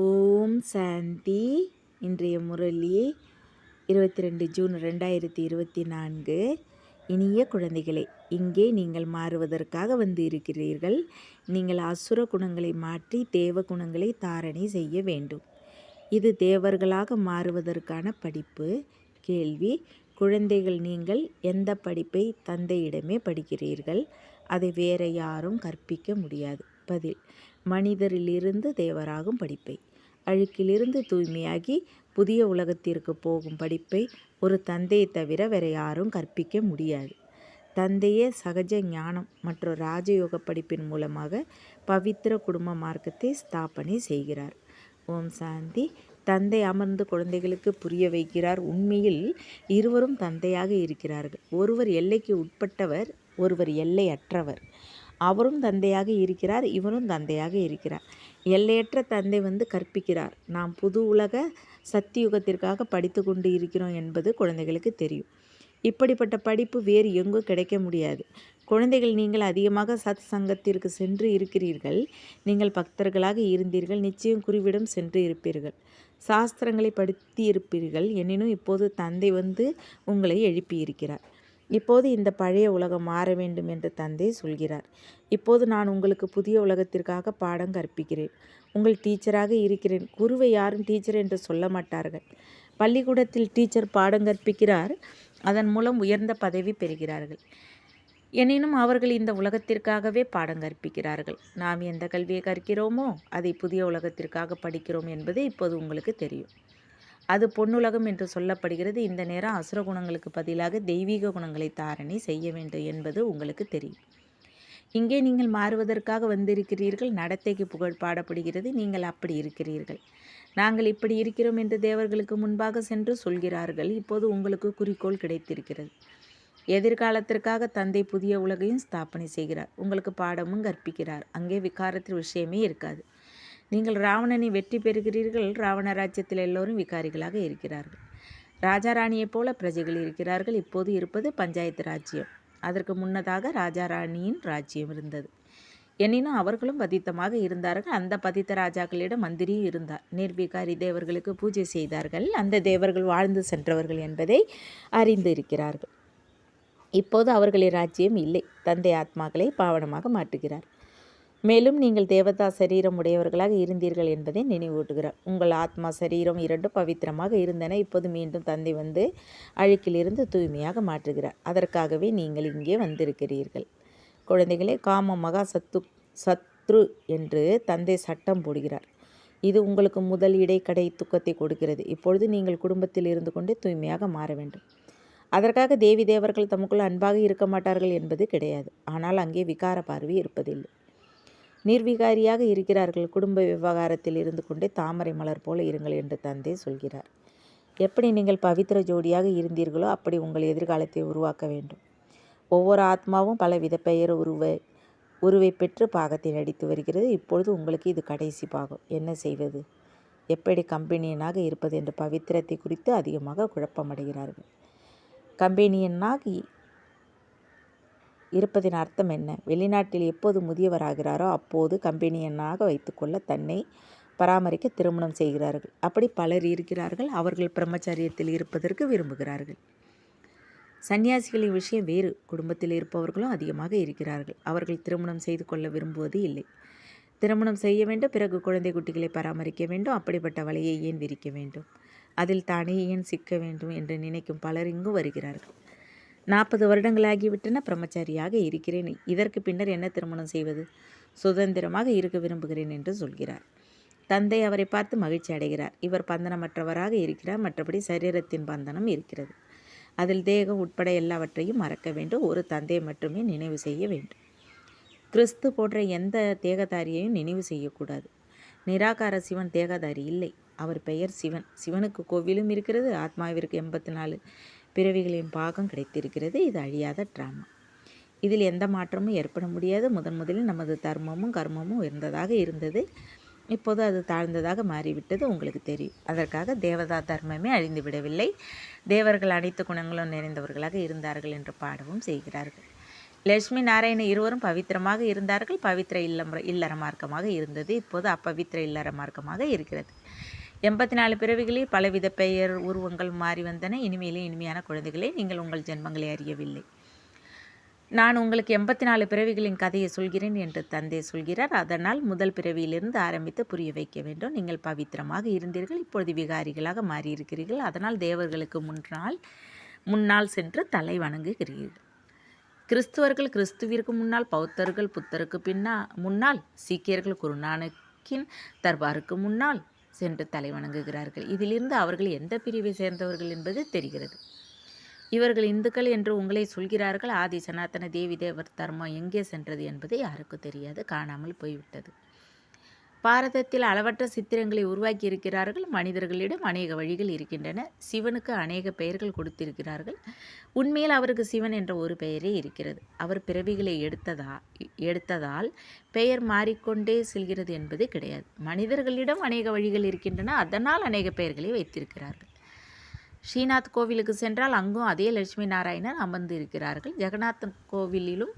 ஓம் சாந்தி. இன்றைய முரளி 22 ஜூன் 2024. இனிய குழந்தைகளே, இங்கே நீங்கள் மாறுவதற்காக வந்து இருக்கிறீர்கள். நீங்கள் அசுர குணங்களை மாற்றி தேவ குணங்களை தாரணை செய்ய வேண்டும். இது தேவர்களாக மாறுவதற்கான படிப்பு. கேள்வி: குழந்தைகள், நீங்கள் எந்த படிப்பை தந்தையிடமே படிக்கிறீர்கள்? அதை வேற யாரும் கற்பிக்க முடியாது. பதில்: மனிதரிலிருந்து தேவராகும் படிப்பை. அழுக்கிலிருந்து தூய்மையாகி புதிய உலகத்திற்கு போகும் படிப்பை ஒரு தந்தையை தவிர வேற யாரும் கற்பிக்க முடியாது. தந்தையே சகஜ ஞானம் மற்றும் ராஜயோக படிப்பின் மூலமாக பவித்திர குடும்ப மார்க்கத்தை ஸ்தாபனை செய்கிறார். ஓம் சாந்தி. தந்தை அமர்ந்து குழந்தைகளுக்கு புரிய வைக்கிறார். உண்மையில் இருவரும் தந்தையாக இருக்கிறார்கள். ஒருவர் எல்லைக்கு உட்பட்டவர், ஒருவர் எல்லையற்றவர். அவரும் தந்தையாக இருக்கிறார், இவரும் தந்தையாக இருக்கிறார். எல்லையற்ற தந்தை வந்து கற்பிக்கிறார். நாம் புது உலக சத்தியுகத்திற்காக படித்து கொண்டு இருக்கிறோம் என்பது குழந்தைகளுக்கு தெரியும். இப்படிப்பட்ட படிப்பு வேறு எங்கும் கிடைக்க முடியாது. குழந்தைகள், நீங்கள் அதிகமாக சத் சங்கத்திற்கு சென்று இருக்கிறீர்கள். நீங்கள் பக்தர்களாக இருந்தீர்கள். நிச்சயம் குருவிடம் சென்று இருப்பீர்கள். சாஸ்திரங்களை படித்து இருப்பீர்கள். எனினும் இப்போது தந்தை வந்து உங்களை எழுப்பியிருக்கிறார். இப்போது இந்த பழைய உலகம் மாற வேண்டும் என்று தந்தை சொல்கிறார். இப்போது நான் உங்களுக்கு புதிய உலகத்திற்காக பாடம் கற்பிக்கிறேன். உங்கள் டீச்சராக இருக்கிறேன். குருவை யாரும் டீச்சர் என்று சொல்ல மாட்டார்கள். பள்ளிக்கூடத்தில் டீச்சர் பாடம் கற்பிக்கிறார். அதன் மூலம் உயர்ந்த பதவி பெறுகிறார்கள். எனினும் அவர்கள் இந்த உலகத்திற்காகவே பாடம் கற்பிக்கிறார்கள். நாம் எந்த கல்வியை கற்கிறோமோ அதை புதிய உலகத்திற்காக படிக்கிறோம் என்பது இப்போது உங்களுக்கு தெரியும். அது பொன்னுலகம் என்று சொல்லப்படுகிறது. இந்த நேரம் அசுர குணங்களுக்கு பதிலாக தெய்வீக குணங்களை தாரணை செய்ய வேண்டும் என்பது உங்களுக்கு தெரியும். இங்கே நீங்கள் மாறுவதற்காக வந்திருக்கிறீர்கள். நடத்தைக்கு புகழ் பாடப்படுகிறது. நீங்கள் அப்படி இருக்கிறீர்கள். நாங்கள் இப்படி இருக்கிறோம் என்று தேவர்களுக்கு முன்பாக சென்று சொல்கிறார்கள். இப்போது உங்களுக்கு குறிக்கோள் கிடைத்திருக்கிறது. எதிர்காலத்திற்காக தந்தை புதிய உலகையும் ஸ்தாபனை செய்கிறார். உங்களுக்கு பாடமும் கற்பிக்கிறார். அங்கே விகாரத்தின் விஷயமே இருக்காது. நீங்கள் ராவணனை வெற்றி பெறுகிறீர்கள். ராவண ராஜ்யத்தில் எல்லோரும் விகாரிகளாக இருக்கிறார்கள். ராஜா ராணியைப் போல பிரஜைகள் இருக்கிறார்கள். இப்போது இருப்பது பஞ்சாயத்து ராஜ்யம். அதற்கு முன்னதாக ராஜா ராணியின் ராஜ்யம் இருந்தது. எனினும் அவர்களும் பதித்தமாக இருந்தார்கள். அந்த பதித்த ராஜாக்களிடம் மந்திரியும் இருந்தார். நிர்விகாரி தேவர்களுக்கு பூஜை செய்தார்கள். அந்த தேவர்கள் வாழ்ந்து சென்றவர்கள் என்பதை அறிந்து இருக்கிறார்கள். இப்போது அவர்களின் ராஜ்யம் இல்லை. தந்தை ஆத்மாக்களை பாவனமாக மாற்றுகிறார். மேலும் நீங்கள் தேவதா சரீரம் உடையவர்களாக இருந்தீர்கள் என்பதை நினைவூட்டுகிறார். உங்கள் ஆத்மா சரீரம் இரண்டும் பவித்திரமாக இருந்தன. இப்போது மீண்டும் தந்தை வந்து அழுக்கிலிருந்து தூய்மையாக மாற்றுகிறார். அதற்காகவே நீங்கள் இங்கே வந்திருக்கிறீர்கள். குழந்தைகளே, காம மகா சத்ரு என்று தந்தை சட்டம் போடுகிறார். இது உங்களுக்கு முதல் இடைக்கடை துக்கத்தை கொடுக்கிறது. இப்பொழுது நீங்கள் குடும்பத்தில் இருந்து கொண்டே தூய்மையாக மாற வேண்டும். அதற்காக தேவி தேவர்கள் தமக்குள் அன்பாக இருக்க மாட்டார்கள் என்பது கிடையாது. ஆனால் அங்கே விகார பார்வை இருப்பதில்லை. நிர்விகாரியாக இருக்கிறார்கள். குடும்ப விவகாரத்தில் இருந்து கொண்டே தாமரை மலர் போல இருங்கள் என்று தந்தை சொல்கிறார். எப்படி நீங்கள் பவித்திர ஜோடியாக இருந்தீர்களோ அப்படி உங்கள் எதிர்காலத்தை உருவாக்க வேண்டும். ஒவ்வொரு ஆத்மாவும் பலவித பெயர் உருவை பெற்று பாகத்தை நடித்து வருகிறது. இப்பொழுது உங்களுக்கு இது கடைசி பாகம். என்ன செய்வது, எப்படி கம்பெனியனாக இருப்பது என்ற பவித்திரத்தை குறித்து அதிகமாக குழப்பமடைகிறார்கள். கம்பெனியனாக இருப்பதின் அர்த்தம் என்ன? வெளிநாட்டில் எப்போது முதியவராகிறாரோ அப்போது கம்பெனியனாக வைத்துக்கொள்ள தன்னை பராமரிக்க திருமணம் செய்கிறார்கள். அப்படி பலர் இருக்கிறார்கள். அவர்கள் பிரம்மச்சரியத்தில் இருப்பதற்கு விரும்புகிறார்கள். சன்னியாசிகளின் விஷயம் வேறு. குடும்பத்தில் இருப்பவர்களும் அதிகமாக இருக்கிறார்கள். அவர்கள் திருமணம் செய்து கொள்ள விரும்புவது இல்லை. திருமணம் செய்ய வேண்டும், பிறகு குழந்தை குட்டிகளை பராமரிக்க வேண்டும். அப்படிப்பட்ட வலையை ஏன் விரிக்க வேண்டும்? அதில் தானே ஏன் சிக்க வேண்டும் என்று நினைக்கும் பலர் இங்கு வருகிறார்கள். 40 வருடங்களாகிவிட்டன. பிரம்மச்சாரியாக இருக்கிறேன். இதற்கு பின்னர் என்ன திருமணம் செய்வது? சுதந்திரமாக இருக்க விரும்புகிறேன் என்று சொல்கிறார். தந்தை அவரை பார்த்து மகிழ்ச்சி அடைகிறார். இவர் பந்தனமற்றவராக இருக்கிறார். மற்றபடி சரீரத்தின் பந்தனம் இருக்கிறது. அதில் தேகம் உட்பட எல்லாவற்றையும் மறக்க வேண்டும். ஒரு தந்தையை மட்டுமே நினைவு செய்ய வேண்டும். கிறிஸ்து போன்ற எந்த தேகதாரியையும் நினைவு செய்யக்கூடாது. நிராகார சிவன் தேகதாரி இல்லை. அவர் பெயர் சிவன். சிவனுக்கு கோவிலும் இருக்கிறது. ஆத்மாவிற்கு 84 பிறவிகளின் பாகம் கிடைத்திருக்கிறது. இது அழியாத டிராமா. இதில் எந்த மாற்றமும் ஏற்பட முடியாது. முதலில் நமது தர்மமும் கர்மமும் உயர்ந்ததாக இருந்தது. இப்போது அது தாழ்ந்ததாக மாறிவிட்டது. உங்களுக்கு தெரியும். அதற்காக தேவதா தர்மமே அழிந்து விடவில்லை. தேவர்கள் அனைத்து குணங்களும் நிறைந்தவர்களாக இருந்தார்கள் என்று பாடவும் செய்கிறார்கள். லட்சுமி நாராயண இருவரும் பவித்திரமாக இருந்தார்கள். பவித்திர இல்லற மார்க்கமாக இருந்தது. இப்போது அப்பவித்திர இல்லற மார்க்கமாக இருக்கிறது. 84 பிறவிகளில் பலவித பெயர் உருவங்கள் மாறி வந்தன. இனிமையிலே இனிமையான குழந்தைகளே, நீங்கள் உங்கள் ஜென்மங்களை அறியவில்லை. நான் உங்களுக்கு 84 பிறவிகளின் கதையை சொல்கிறேன் என்று தந்தை சொல்கிறார். அதனால் முதல் பிறவியிலிருந்து ஆரம்பித்து புரிய வைக்க வேண்டும். நீங்கள் பவித்திரமாக இருந்தீர்கள், இப்பொழுது விகாரிகளாக மாறியிருக்கிறீர்கள். அதனால் தேவர்களுக்கு முன்னால் சென்று தலை வணங்குகிறீர்கள். கிறிஸ்துவர்கள் கிறிஸ்துவிற்கு முன்னால், பௌத்தர்கள் புத்தருக்கு முன்னால், சீக்கியர்கள் குருநானக்கின் தர்பாருக்கு முன்னால் சென்று தலை வணங்குகிறார்கள். இதிலிருந்து அவர்கள் எந்த பிரிவை சேர்ந்தவர்கள் என்பது தெரிகிறது. இவர்கள் இந்துக்கள் என்று உங்களை சொல்கிறார்கள். ஆதி சனாதன தேவி தேவர் தர்மம் எங்கே சென்றது என்பது யாருக்கு தெரியாது, காணாமல் போய்விட்டது. பாரதத்தில் அளவற்ற சித்திரங்களை உருவாக்கி இருக்கிறார்கள். மனிதர்களிடம் அநேக வழிகள் இருக்கின்றன. சிவனுக்கு அநேக பெயர்கள் கொடுத்திருக்கிறார்கள். உண்மையில் அவருக்கு சிவன் என்ற ஒரு பெயரே இருக்கிறது. அவர் பிறவிகளை எடுத்ததால் பெயர் மாறிக்கொண்டே செல்கிறது என்பது கிடையாது. மனிதர்களிடம் அநேக வழிகள் இருக்கின்றன, அதனால் அநேக பெயர்களை வைத்திருக்கிறார்கள். ஸ்ரீநாத் கோவிலுக்கு சென்றால் அங்கும் அதே லட்சுமி நாராயணன் அமர்ந்து இருக்கிறார்கள். ஜெகநாத் கோவிலிலும்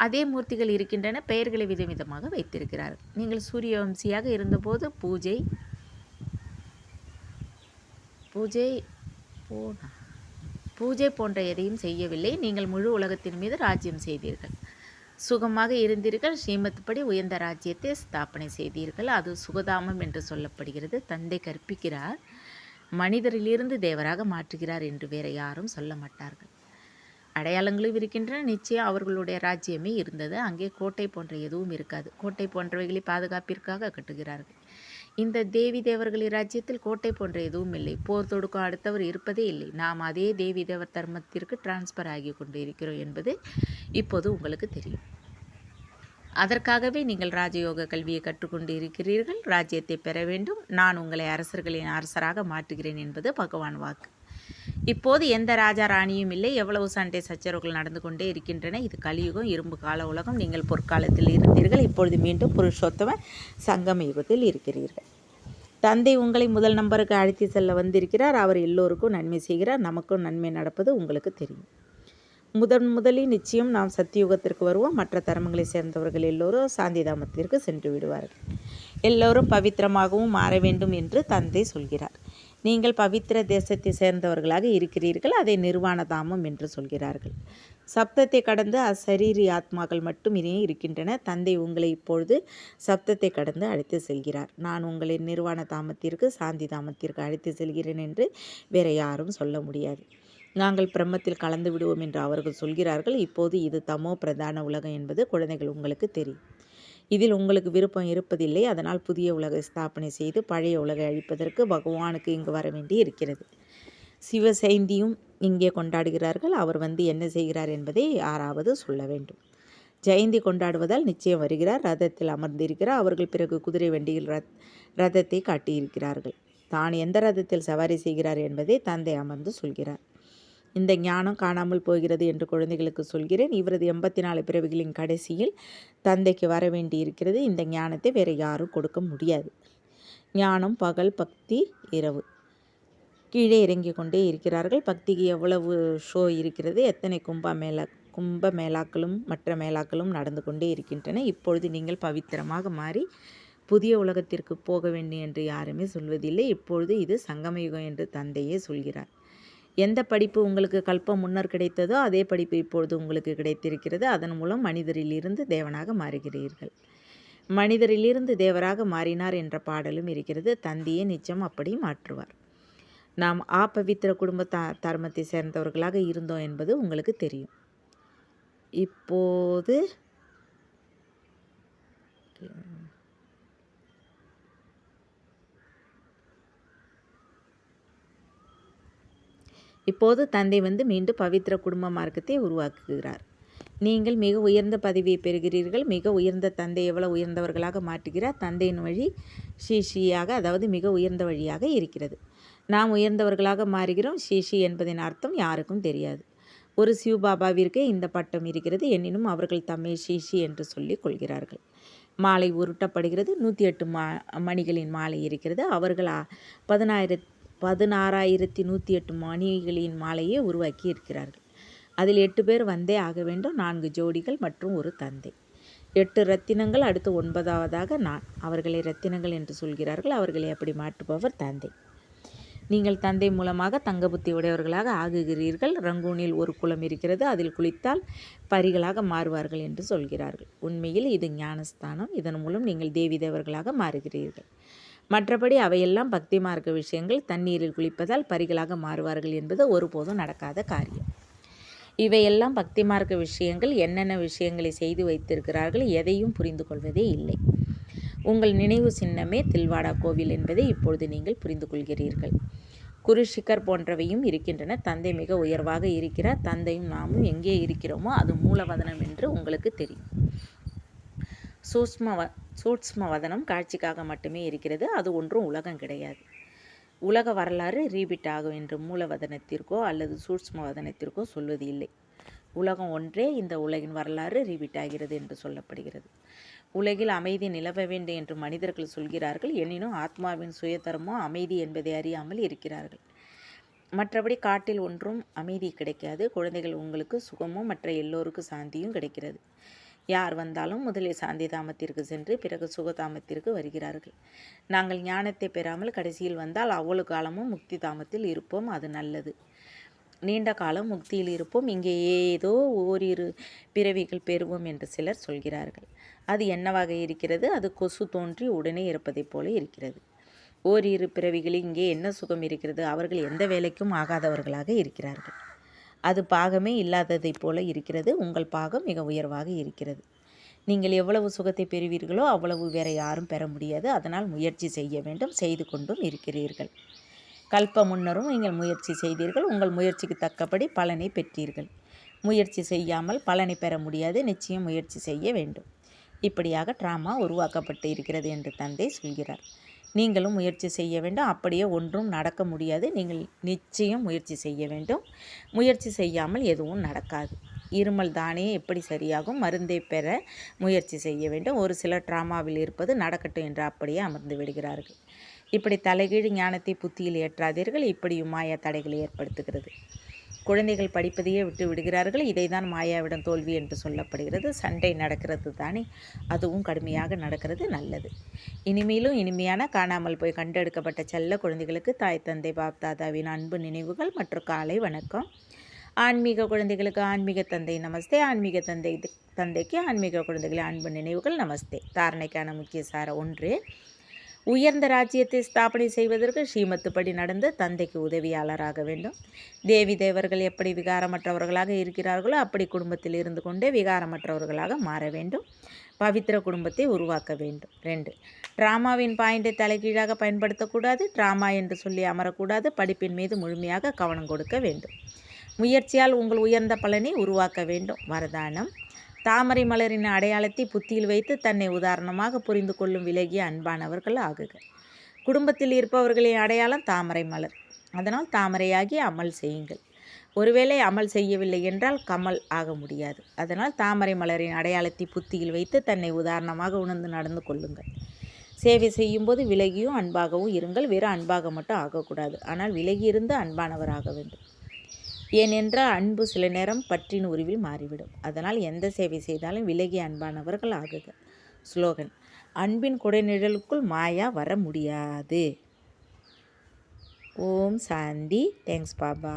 அதே மூர்த்திகள் இருக்கின்றன. பெயர்களை விதவிதமாக வைத்திருக்கிறார்கள். நீங்கள் சூரியவம்சியாக இருந்தபோது பூஜை போன்ற எதையும் செய்யவில்லை. நீங்கள் முழு உலகத்தின் மீது ராஜ்யம் செய்தீர்கள். சுகமாக இருந்தீர்கள். ஸ்ரீமத் படி உயர்ந்த ராஜ்யத்தை ஸ்தாபனை செய்தீர்கள். அது சுகதாமம் என்று சொல்லப்படுகிறது. தந்தை கற்பிக்கிறார், மனிதரிலிருந்து தேவராக மாற்றுகிறார் என்று வேற யாரும் சொல்ல மாட்டார்கள். அடையாளங்களும் இருக்கின்றன. நிச்சயம் அவர்களுடைய ராஜ்யமே இருந்தது. அங்கே கோட்டை போன்ற எதுவும் இருக்காது. கோட்டை போன்றவைகளை பாதுகாப்பிற்காக கட்டுகிறார்கள். இந்த தேவி தேவர்களின் ராஜ்யத்தில் கோட்டை போன்ற எதுவும் இல்லை. போர் தொடுக்கும் அடுத்தவர் இருப்பதே இல்லை. நாம் அதே தேவி தேவர் தர்மத்திற்கு டிரான்ஸ்பர் ஆகி கொண்டு இருக்கிறோம் என்பது இப்போது உங்களுக்கு தெரியும். அதற்காகவே நீங்கள் ராஜயோக கல்வியை கற்றுக்கொண்டு இருக்கிறீர்கள். ராஜ்யத்தை பெற வேண்டும். நான் உங்களை அரசர்களின் அரசராக மாற்றுகிறேன் என்பது பகவான் வாக்கு. இப்போது எந்த ராஜா ராணியும் இல்லை. எவ்வளவு சண்டை சச்சரவுகள் நடந்து கொண்டே இருக்கின்றன. இது கலியுகம், இரும்பு கால உலகம். நீங்கள் பொற்காலத்தில் இருந்தீர்கள். இப்பொழுது மீண்டும் புருஷோத்தம சங்கம யுகத்தில் இருக்கிறீர்கள். தந்தை உங்களை முதல் நம்பருக்கு அழைத்து செல்ல வந்திருக்கிறார். அவர் எல்லோருக்கும் நன்மை செய்கிறார். நமக்கும் நன்மை நடப்பது உங்களுக்கு தெரியும். முதலில் நிச்சயம் நாம் சத்தியுகத்திற்கு வருவோம். மற்ற தர்மங்களை சேர்ந்தவர்கள் எல்லோரும் சாந்திதாமத்திற்கு சென்று விடுவார்கள். எல்லோரும் பவித்திரமாகவும் மாற வேண்டும் என்று தந்தை சொல்கிறார். நீங்கள் பவித்திர தேசத்தை சேர்ந்தவர்களாக இருக்கிறீர்கள். அதை நிர்வாண தாமம் என்று சொல்கிறார்கள். சப்தத்தை கடந்து அசரீரி ஆத்மாக்கள் மட்டும் இனி இருக்கின்றன. தந்தை உங்களை இப்பொழுது சப்தத்தை கடந்து அழைத்து செல்கிறார். நான் உங்களை நிர்வாண தாமத்திற்கு, சாந்தி தாமத்திற்கு அழைத்து செல்கிறேன் என்று வேற யாரும் சொல்ல முடியாது. நாங்கள் பிரம்மத்தில் கலந்து விடுவோம் என்று அவர்கள் சொல்கிறார்கள். இப்போது இது தமோ பிரதான உலகம் என்பது குழந்தைகள் உங்களுக்கு தெரியும். இதில் உங்களுக்கு விருப்பம் இருப்பதில்லை. அதனால் புதிய உலகை ஸ்தாபனை செய்து பழைய உலகை அழிப்பதற்கு பகவானுக்கு இங்கு வர வேண்டி இருக்கிறது. சிவ ஜெயந்தியும் இங்கே கொண்டாடுகிறார்கள். அவர் வந்து என்ன செய்கிறார் என்பதை யாராவது சொல்ல வேண்டும். ஜெயந்தி கொண்டாடுவதால் நிச்சயம் வருகிறார். ரதத்தில் அமர்ந்திருக்கிறார். அவர்கள் பிறகு குதிரை வண்டியில் ரதத்தை காட்டியிருக்கிறார்கள். தான் எந்த ரதத்தில் சவாரி செய்கிறார் என்பதை தந்தை அமர்ந்து சொல்கிறார். இந்த ஞானம் காணாமல் போகிறது என்று குழந்தைகளுக்கு சொல்கிறேன். இவரது 84 பிறவிகளின் கடைசியில் தந்தைக்கு வர வேண்டி இருக்கிறது. இந்த ஞானத்தை வேறு யாரும் கொடுக்க முடியாது. ஞானம் பகல், பக்தி இரவு. கீழே இறங்கி கொண்டே இருக்கிறார்கள். பக்திக்கு எவ்வளவு ஷோ இருக்கிறது. எத்தனை கும்ப மேளாக்களும் மற்ற மேளாக்களும் நடந்து கொண்டே இருக்கின்றன. இப்பொழுது நீங்கள் பவித்திரமாக மாறி புதிய உலகத்திற்கு போக வேண்டும் என்று யாருமே சொல்வதில்லை. இப்பொழுது இது சங்கமயுகம் என்று தந்தையே சொல்கிறார். எந்த படிப்பு உங்களுக்கு கல்பம் முன்னர் கிடைத்ததோ அதே படிப்பு இப்பொழுது உங்களுக்கு கிடைத்திருக்கிறது. அதன் மூலம் மனிதரிலிருந்து தேவனாக மாறுகிறீர்கள். மனிதரிலிருந்து தேவராக மாறினார் என்ற பாடலும் இருக்கிறது. தந்தையே நிச்சயம் அப்படி மாற்றுவார். நாம் ஆபவித்திர குடும்ப தர்மத்தை சேர்ந்தவர்களாக இருந்தோம் என்பது உங்களுக்கு தெரியும். இப்போது தந்தை வந்து மீண்டும் பவித்திர குடும்ப மார்க்கத்தை உருவாக்குகிறார். நீங்கள் மிக உயர்ந்த பதவியை பெறுகிறீர்கள். மிக உயர்ந்த தந்தை எவ்வளவு உயர்ந்தவர்களாக மாற்றுகிறார். தந்தையின் வழி ஸ்ரீயாக, அதாவது மிக உயர்ந்த வழியாக இருக்கிறது. நாம் உயர்ந்தவர்களாக மாறுகிறோம். ஸ்ரீ என்பதின் அர்த்தம் யாருக்கும் தெரியாது. ஒரு சிவபாபாவிற்கு இந்த பட்டம் இருக்கிறது. எனினும் அவர்கள் தம்மை ஸ்ரீ என்று சொல்லிக் கொள்கிறார்கள். மாலை உருட்டப்படுகிறது. 108 மணிகளின் மாலை இருக்கிறது. அவர்கள் 16,108 மணிகளின் மாலையை உருவாக்கி இருக்கிறார்கள். அதில் 8 பேர் வந்தே ஆக வேண்டும். 4 ஜோடிகள் மற்றும் ஒரு தந்தை. 8 ரத்தினங்கள், அடுத்து 9வதாக நான். அவர்களை ரத்தினங்கள் என்று சொல்கிறார்கள். அவர்களை அப்படி மாற்றுபவர் தந்தை. நீங்கள் தந்தை மூலமாக தங்க புத்தி உடையவர்களாக ஆகுகிறீர்கள். ரங்கூனில் ஒரு குளம் இருக்கிறது. அதில் குளித்தால் பரிகளாக மாறுவார்கள் என்று சொல்கிறார்கள். உண்மையில் இது ஞானஸ்தானம். இதன் மூலம் நீங்கள் தேவி தேவர்களாக மாறுகிறீர்கள். மற்றபடி அவையெல்லாம் பக்தி மார்க்க விஷயங்கள். தண்ணீரில் குளிப்பதால் பரிகளாக மாறுவார்கள் என்பது ஒருபோதும் நடக்காத காரியம். இவையெல்லாம் பக்தி மார்க்க விஷயங்கள். என்னென்ன விஷயங்களை செய்து வைத்திருக்கிறார்கள் எதையும் புரிந்து கொள்வதே இல்லை. உங்கள் நினைவு சின்னமே தில்வாடா கோவில் என்பதை இப்பொழுது நீங்கள் புரிந்து கொள்கிறீர்கள். குருஷிகர் போன்றவையும் இருக்கின்றன. தந்தை மிக உயர்வாக இருக்கிறார். தந்தையும் நாமும் எங்கே இருக்கிறோமோ அது மூலவதனம் என்று உங்களுக்கு தெரியும். சூட்ச்ம வதனம் காட்சிக்காக மட்டுமே இருக்கிறது. அது ஒன்றும் உலகம் கிடையாது. உலக வரலாறு ரீபிட் ஆகும் என்று மூலவதனத்திற்கோ அல்லது சூட்ச்ம வதனத்திற்கோ சொல்வது இல்லை. உலகம் ஒன்றே. இந்த உலகின் வரலாறு ரீபிட் ஆகிறது என்று சொல்லப்படுகிறது. உலகில் அமைதி நிலவ வேண்டும் என்று மனிதர்கள் சொல்கிறார்கள். எனினும் ஆத்மாவின் சுயதர்மோ அமைதி என்பதை அறியாமல் இருக்கிறார்கள். மற்றபடி காட்டில் ஒன்றும் அமைதி கிடைக்காது. குழந்தைகள் உங்களுக்கு சுகமும் மற்ற எல்லோருக்கும் சாந்தியும் கிடைக்கிறது. யார் வந்தாலும் முதலில் சாந்தி தாமத்திற்கு சென்று பிறகு சுகதாமத்திற்கு வருகிறார்கள். நாங்கள் ஞானத்தை பெறாமல் கடைசியில் வந்தால் அவ்வளவு காலமும் முக்தி தாமத்தில் இருப்போம். அது நல்லது. நீண்ட காலம் முக்தியில் இருப்போம். இங்கே ஏதோ ஓரிரு பிறவிகள் பெறுவோம் என்று சிலர் சொல்கிறார்கள். அது என்னவாக இருக்கிறது? அது கொசு தோன்றி உடனே இருப்பதைப் போல இருக்கிறது. ஓரிரு பிறவிகளில் இங்கே என்ன சுகம் இருக்கிறது? அவர்கள் எந்த வேலைக்கும் ஆகாதவர்களாக இருக்கிறார்கள். அது பாகமே இல்லாததைப் போல இருக்கிறது. உங்கள் பாகம் மிக உயர்வாக இருக்கிறது. நீங்கள் எவ்வளவு சுகத்தை பெறுவீர்களோ அவ்வளவு வேற யாரும் பெற முடியாது. அதனால் முயற்சி செய்ய வேண்டும். செய்து கொண்டும் இருக்கிறீர்கள். கல்ப முன்னரும் நீங்கள் முயற்சி செய்தீர்கள். உங்கள் முயற்சிக்கு தக்கபடி பலனை பெற்றீர்கள். முயற்சி செய்யாமல் பலனை பெற முடியாது. நிச்சயம் முயற்சி செய்ய வேண்டும். இப்படியாக ட்ராமா உருவாக்கப்பட்டு இருக்கிறது என்று தந்தை சொல்கிறார். நீங்களும் முயற்சி செய்ய வேண்டும். அப்படியே ஒன்றும் நடக்க முடியாது. நீங்கள் நிச்சயம் முயற்சி செய்ய வேண்டும். முயற்சி செய்யாமல் எதுவும் நடக்காது. இருமல் தானே எப்படி சரியாகும்? மருந்தை பெற முயற்சி செய்ய வேண்டும். ஒரு சிலர் ட்ராமாவில் இருப்பது நடக்கட்டும் என்று அப்படியே அமர்ந்து விடுகிறார்கள். இப்படி தலைகீழ் ஞானத்தை புத்தியில் ஏற்றாதீர்கள். இப்படியும் மாயா தடைகளை ஏற்படுத்துகிறது. குழந்தைகள் படிப்பதையே விட்டு விடுகிறார்கள். இதை தான் மாயாவிடம் தோல்வி என்று சொல்லப்படுகிறது. சண்டை நடக்கிறது தானே, அதுவும் கடுமையாக நடக்கிறது. நல்லது. இனிமேலும் இனிமையான காணாமல் போய் கண்டெடுக்கப்பட்ட செல்ல குழந்தைகளுக்கு தாய் தந்தை பாப்தாதாவின் அன்பு நினைவுகள் மற்றும் காலை வணக்கம். ஆன்மீக குழந்தைகளுக்கு ஆன்மீக தந்தை நமஸ்தே. ஆன்மீக தந்தைக்கு ஆன்மீக குழந்தைகளின் அன்பு நினைவுகள் நமஸ்தே. தாரணைக்கான முக்கிய சார 1. உயர்ந்த ராஜ்யத்தை ஸ்தாபனை செய்வதற்கு ஸ்ரீமத்துப்படி நடந்து தந்தைக்கு உதவியாளராக வேண்டும். தேவி தேவர்கள் எப்படி விகாரமற்றவர்களாக இருக்கிறார்களோ அப்படி குடும்பத்தில் இருந்து கொண்டே விகாரமற்றவர்களாக மாற வேண்டும். பவித்திர குடும்பத்தை உருவாக்க வேண்டும். 2. ட்ராமாவின் பாயிண்டை தலைகீழாக பயன்படுத்தக்கூடாது. ட்ராமா என்று சொல்லி அமரக்கூடாது. படிப்பின் மீது முழுமையாக கவனம் கொடுக்க வேண்டும். முயற்சியால் உங்கள் உயர்ந்த பலனை உருவாக்க வேண்டும். வரதானம்: தாமரை மலரின் அடையாளத்தை புத்தியில் வைத்து தன்னை உதாரணமாக புரிந்து கொள்ளும் விலகிய அன்பானவர்கள் ஆகுக. குடும்பத்தில் இருப்பவர்களின் அடையாளம் தாமரை மலர். அதனால் தாமரையாகி அமல் செய்யுங்கள். ஒருவேளை அமல் செய்யவில்லை என்றால் கமல் ஆக முடியாது. அதனால் தாமரை மலரின் அடையாளத்தை புத்தியில் வைத்து தன்னை உதாரணமாக உணர்ந்து நடந்து கொள்ளுங்கள். சேவை செய்யும்போது விலகியும் அன்பாகவும் இருங்கள். வெறும் அன்பாக மட்டும் ஆகக்கூடாது. ஆனால் விலகி இருந்து அன்பானவராக வேண்டும். ஏனென்றால் அன்பு சில நேரம் பற்றின் உருவில் மாறிவிடும். அதனால் எந்த சேவை செய்தாலும் விலகி அன்பானவர்கள் ஆகுக. ஸ்லோகன்: அன்பின் குடைநிழலுக்குள் மாயா வர முடியாது. ஓம் சாந்தி. தேங்க்ஸ் பாபா.